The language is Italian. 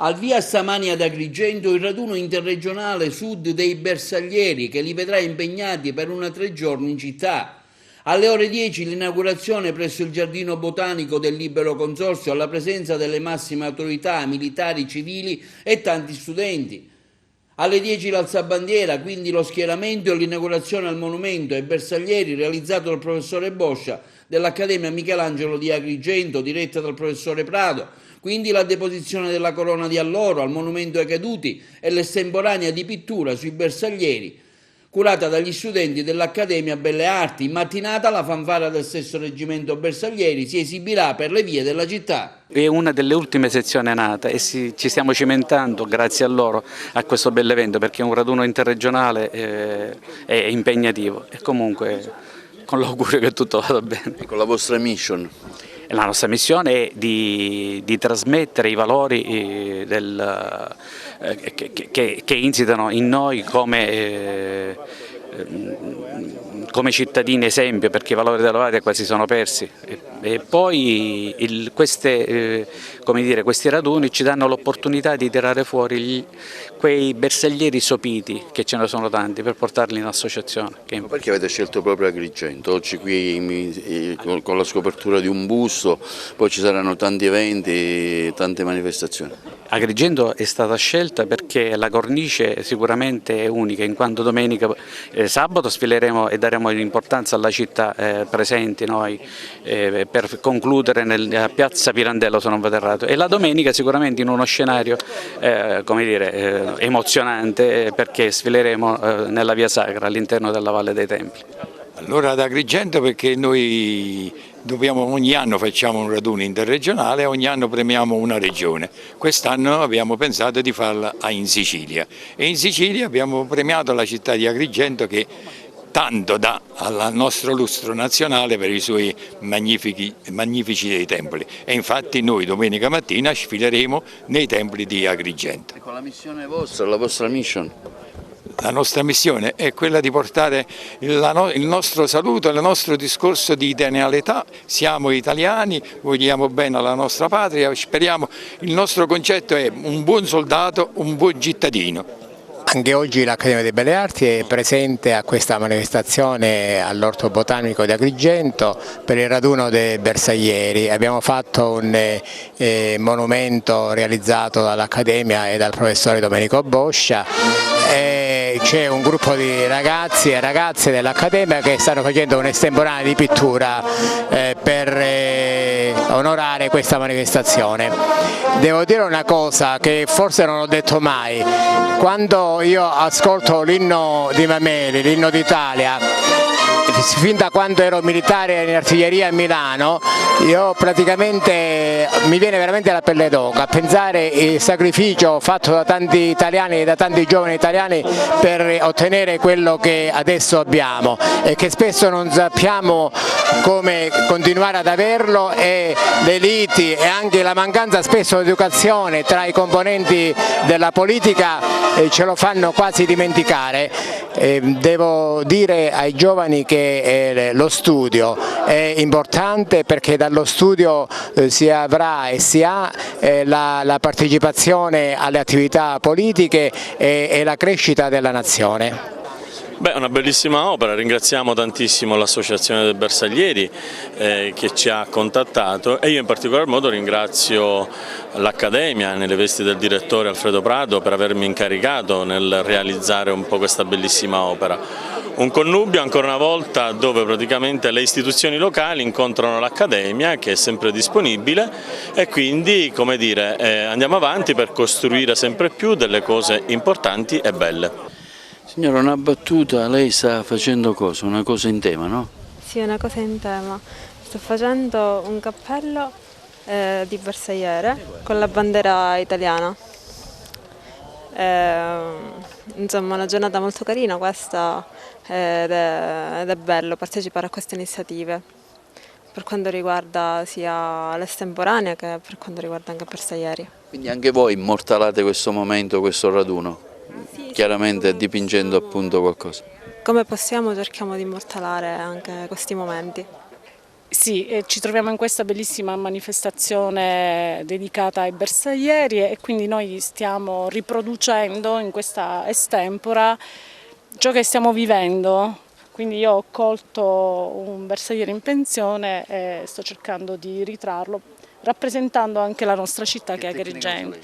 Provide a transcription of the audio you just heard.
Al via stamani ad Agrigento il raduno interregionale Sud dei Bersaglieri che li vedrà impegnati per 3 giorni in città. Alle ore 10 l'inaugurazione presso il Giardino Botanico del Libero Consorzio alla presenza delle massime autorità militari, civili e tanti studenti. Alle 10 l'alzabandiera, quindi lo schieramento e l'inaugurazione al monumento ai Bersaglieri realizzato dal professore Boscia dell'Accademia Michelangelo di Agrigento, diretta dal professore Prado. Quindi la deposizione della corona di alloro al monumento ai caduti e l'estemporanea di pittura sui bersaglieri, curata dagli studenti dell'Accademia Belle Arti. In mattinata la fanfara del stesso reggimento Bersaglieri si esibirà per le vie della città. È una delle ultime sezioni nate e ci stiamo cimentando, grazie a loro, a questo bell'evento, perché un raduno interregionale è impegnativo e comunque con l'augurio che tutto vada bene. Con la vostra mission? La nostra missione è di trasmettere i valori che insitano in noi come cittadini esempio, perché i valori della patria quasi sono persi. E poi questi raduni ci danno l'opportunità di tirare fuori quei bersaglieri sopiti, che ce ne sono tanti, per portarli in associazione. Ma perché avete scelto proprio Agrigento? Oggi qui con la scopertura di un busto, poi ci saranno tanti eventi, tante manifestazioni. Agrigento è stata scelta perché la cornice sicuramente è unica, in quanto sabato sfileremo e daremo l'importanza alla città presenti noi per concludere a Piazza Pirandello, se non vado errato, e la domenica sicuramente in uno scenario emozionante, perché sfileremo nella Via Sacra all'interno della Valle dei Templi. Allora ad Agrigento perché noi ogni anno facciamo un raduno interregionale, ogni anno premiamo una regione. Quest'anno abbiamo pensato di farla in Sicilia e in Sicilia abbiamo premiato la città di Agrigento, che tanto dà al nostro lustro nazionale per i suoi magnifici dei templi, e infatti noi domenica mattina sfileremo nei templi di Agrigento. E con la missione vostra, la vostra mission? La nostra missione è quella di portare il nostro saluto, il nostro discorso di idealità. Siamo italiani, vogliamo bene alla nostra patria, speriamo, il nostro concetto è un buon soldato, un buon cittadino. Anche oggi l'Accademia delle Belle Arti è presente a questa manifestazione all'Orto Botanico di Agrigento per il raduno dei bersaglieri. Abbiamo fatto un monumento realizzato dall'Accademia e dal professore Domenico Boscia. C'è un gruppo di ragazzi e ragazze dell'Accademia che stanno facendo un'estemporanea di pittura per onorare questa manifestazione. Devo dire una cosa che forse non ho detto mai: quando io ascolto l'inno di Mameli, l'inno d'Italia, fin da quando ero militare in artiglieria a Milano, io praticamente mi viene veramente la pelle d'oca a pensare il sacrificio fatto da tanti italiani, da tanti giovani italiani, per ottenere quello che adesso abbiamo e che spesso non sappiamo come continuare ad averlo, e le liti e anche la mancanza spesso di educazione tra i componenti della politica ce lo fanno quasi dimenticare. Devo dire ai giovani che lo studio è importante, perché dallo studio si avrà e si ha la partecipazione alle attività politiche e la crescita della nazione. Beh, una bellissima opera, ringraziamo tantissimo l'Associazione dei Bersaglieri che ci ha contattato, e io in particolar modo ringrazio l'Accademia nelle vesti del direttore Alfredo Prado per avermi incaricato nel realizzare un po' questa bellissima opera. Un connubio ancora una volta dove praticamente le istituzioni locali incontrano l'Accademia, che è sempre disponibile, e quindi, come dire, andiamo avanti per costruire sempre più delle cose importanti e belle. Signora, una battuta, lei sta facendo cosa? Una cosa in tema, no? Sì, una cosa in tema. Sto facendo un cappello di bersagliere con la bandiera italiana. Insomma, una giornata molto carina questa, ed è bello partecipare a queste iniziative, per quanto riguarda sia l'estemporanea che per quanto riguarda anche bersaglieri. Quindi anche voi immortalate questo momento, questo raduno? Sì, chiaramente dipingendo appunto qualcosa. Come possiamo cerchiamo di immortalare anche questi momenti. Sì, ci troviamo in questa bellissima manifestazione dedicata ai bersaglieri e quindi noi stiamo riproducendo in questa estempora ciò che stiamo vivendo. Quindi io ho colto un bersagliere in pensione e sto cercando di ritrarlo, rappresentando anche la nostra città che è Agrigento.